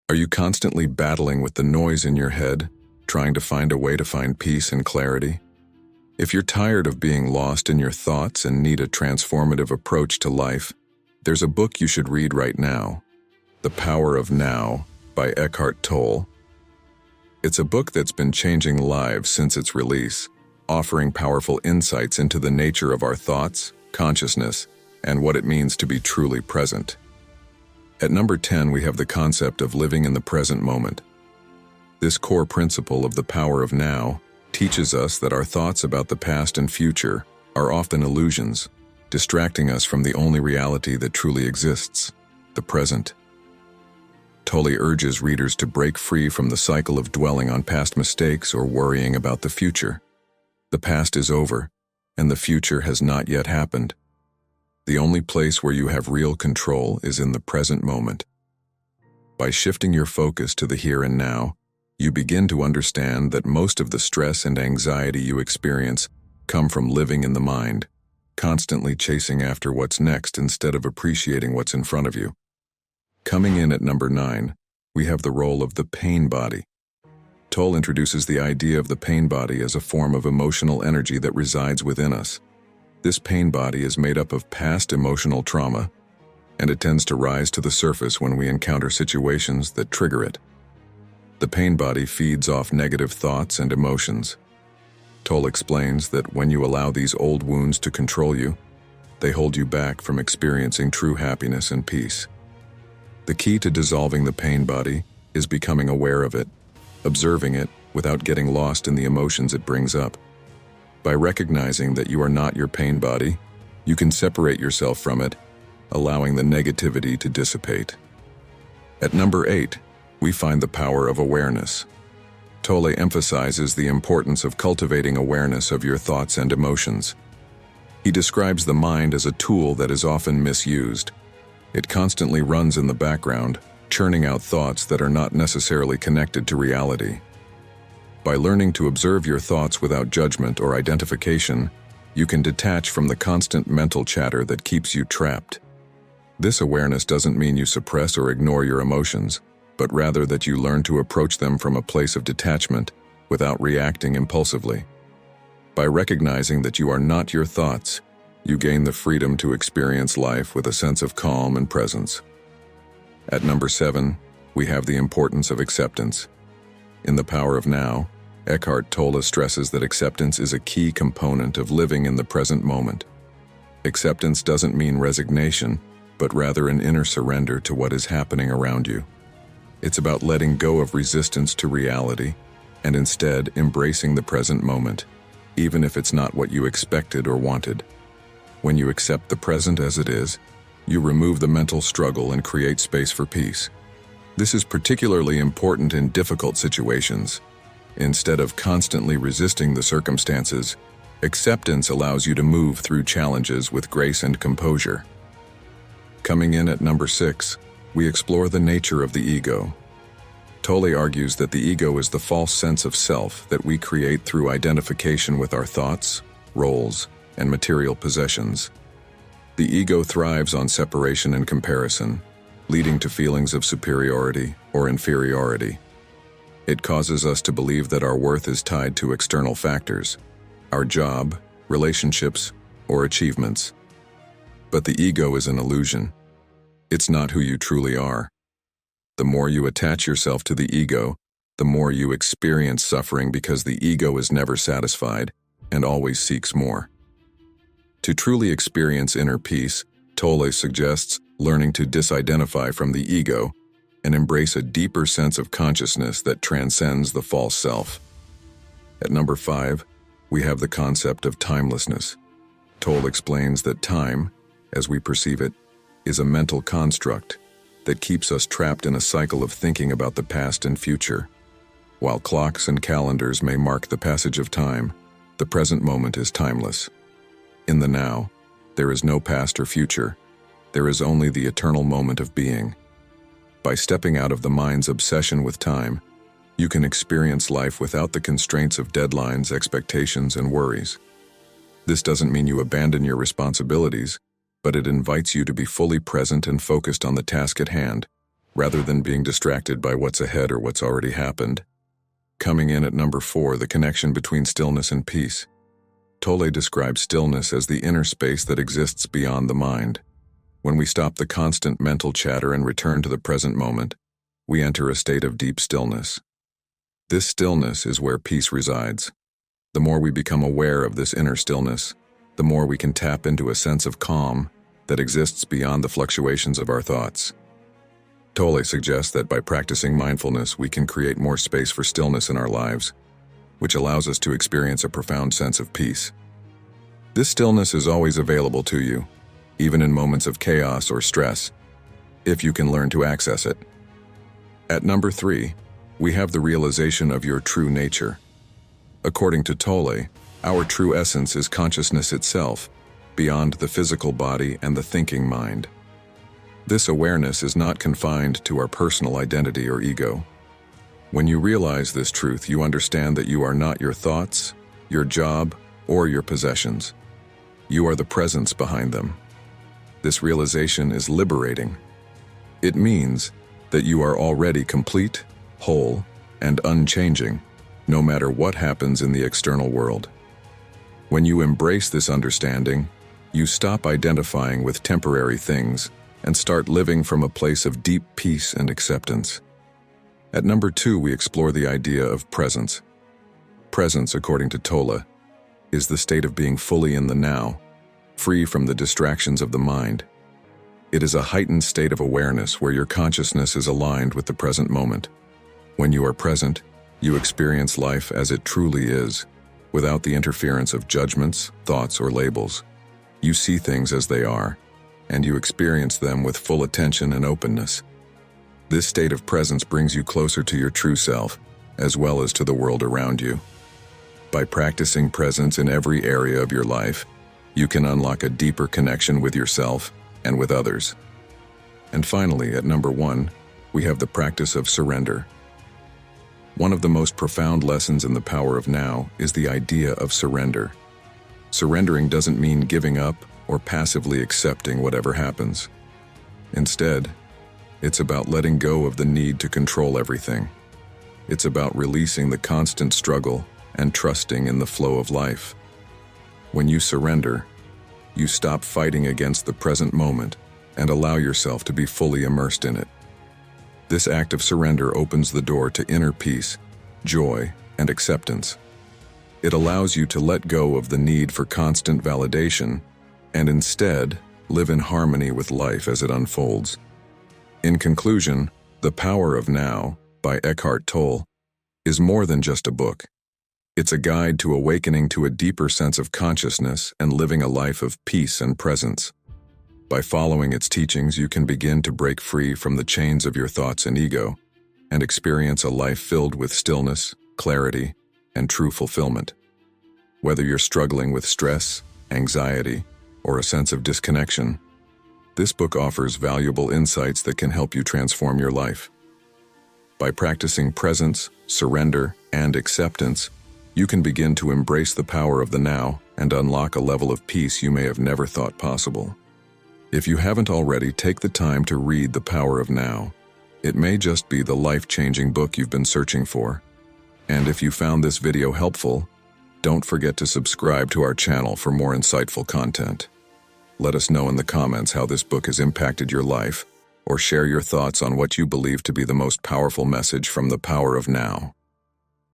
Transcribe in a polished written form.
Are you constantly battling with the noise in your head, trying to find a way to find peace and clarity? If you're tired of being lost in your thoughts and need a transformative approach to life, there's a book you should read right now, The Power of Now by Eckhart Tolle. It's a book that's been changing lives since its release, offering powerful insights into the nature of our thoughts, consciousness, and what it means to be truly present. At number 10, we have the concept of living in the present moment. This core principle of the power of now teaches us that our thoughts about the past and future are often illusions, distracting us from the only reality that truly exists, the present. Tolle urges readers to break free from the cycle of dwelling on past mistakes or worrying about the future. The past is over, and the future has not yet happened. The only place where you have real control is in the present moment. By shifting your focus to the here and now, you begin to understand that most of the stress and anxiety you experience come from living in the mind, constantly chasing after what's next instead of appreciating what's in front of you. Coming in at number 9, we have the role of the pain body. Tolle introduces the idea of the pain body as a form of emotional energy that resides within us. This pain body is made up of past emotional trauma, and it tends to rise to the surface when we encounter situations that trigger it. The pain body feeds off negative thoughts and emotions. Tolle explains that when you allow these old wounds to control you, they hold you back from experiencing true happiness and peace. The key to dissolving the pain body is becoming aware of it, observing it without getting lost in the emotions it brings up. By recognizing that you are not your pain body, you can separate yourself from it, allowing the negativity to dissipate. At number 8, we find the power of awareness. Tolle emphasizes the importance of cultivating awareness of your thoughts and emotions. He describes the mind as a tool that is often misused. It constantly runs in the background, churning out thoughts that are not necessarily connected to reality. By learning to observe your thoughts without judgment or identification, you can detach from the constant mental chatter that keeps you trapped. This awareness doesn't mean you suppress or ignore your emotions, but rather that you learn to approach them from a place of detachment without reacting impulsively. By recognizing that you are not your thoughts, you gain the freedom to experience life with a sense of calm and presence. At number 7, we have the importance of acceptance. In The Power of Now, Eckhart Tolle stresses that acceptance is a key component of living in the present moment. Acceptance doesn't mean resignation, but rather an inner surrender to what is happening around you. It's about letting go of resistance to reality and instead embracing the present moment, even if it's not what you expected or wanted. When you accept the present as it is, you remove the mental struggle and create space for peace. This is particularly important in difficult situations. Instead of constantly resisting the circumstances, acceptance allows you to move through challenges with grace and composure. Coming in at number 6, we explore the nature of the ego. Tolle argues that the ego is the false sense of self that we create through identification with our thoughts, roles, and material possessions. The ego thrives on separation and comparison, leading to feelings of superiority or inferiority. It causes us to believe that our worth is tied to external factors, our job, relationships, or achievements. But the ego is an illusion. It's not who you truly are. The more you attach yourself to the ego, the more you experience suffering because the ego is never satisfied and always seeks more. To truly experience inner peace, Tolle suggests learning to disidentify from the ego and embrace a deeper sense of consciousness that transcends the false self. At number 5, we have the concept of timelessness. Tolle explains that time, as we perceive it, is a mental construct that keeps us trapped in a cycle of thinking about the past and future. While clocks and calendars may mark the passage of time, the present moment is timeless. In the now, there is no past or future. There is only the eternal moment of being. By stepping out of the mind's obsession with time, you can experience life without the constraints of deadlines, expectations, and worries. This doesn't mean you abandon your responsibilities, but it invites you to be fully present and focused on the task at hand, rather than being distracted by what's ahead or what's already happened. Coming in at number 4, the connection between stillness and peace. Tolle describes stillness as the inner space that exists beyond the mind. When we stop the constant mental chatter and return to the present moment, we enter a state of deep stillness. This stillness is where peace resides. The more we become aware of this inner stillness, the more we can tap into a sense of calm that exists beyond the fluctuations of our thoughts. Tolle suggests that by practicing mindfulness, we can create more space for stillness in our lives, which allows us to experience a profound sense of peace. This stillness is always available to you, even in moments of chaos or stress, if you can learn to access it. At number 3, we have the realization of your true nature. According to Tolle, our true essence is consciousness itself, beyond the physical body and the thinking mind. This awareness is not confined to our personal identity or ego. When you realize this truth, you understand that you are not your thoughts, your job, or your possessions. You are the presence behind them. This realization is liberating. It means that you are already complete, whole, and unchanging, no matter what happens in the external world. When you embrace this understanding, you stop identifying with temporary things and start living from a place of deep peace and acceptance. At number 2, we explore the idea of presence. Presence, according to Tolle, is the state of being fully in the now, free from the distractions of the mind. It is a heightened state of awareness where your consciousness is aligned with the present moment. When you are present, you experience life as it truly is, without the interference of judgments, thoughts, or labels. You see things as they are, and you experience them with full attention and openness. This state of presence brings you closer to your true self, as well as to the world around you. By practicing presence in every area of your life, you can unlock a deeper connection with yourself and with others. And finally, at number 1, we have the practice of surrender. One of the most profound lessons in the power of now is the idea of surrender. Surrendering doesn't mean giving up or passively accepting whatever happens. Instead, it's about letting go of the need to control everything. It's about releasing the constant struggle and trusting in the flow of life. When you surrender, you stop fighting against the present moment and allow yourself to be fully immersed in it. This act of surrender opens the door to inner peace, joy, and acceptance. It allows you to let go of the need for constant validation and instead live in harmony with life as it unfolds. In conclusion, The Power of Now by Eckhart Tolle is more than just a book. It's a guide to awakening to a deeper sense of consciousness and living a life of peace and presence. By following its teachings, you can begin to break free from the chains of your thoughts and ego and experience a life filled with stillness, clarity, and true fulfillment. Whether you're struggling with stress, anxiety, or a sense of disconnection, this book offers valuable insights that can help you transform your life. By practicing presence, surrender, and acceptance, you can begin to embrace the power of the now and unlock a level of peace you may have never thought possible. If you haven't already, take the time to read The Power of Now. It may just be the life-changing book you've been searching for. And if you found this video helpful, don't forget to subscribe to our channel for more insightful content. Let us know in the comments how this book has impacted your life, or share your thoughts on what you believe to be the most powerful message from The Power of Now.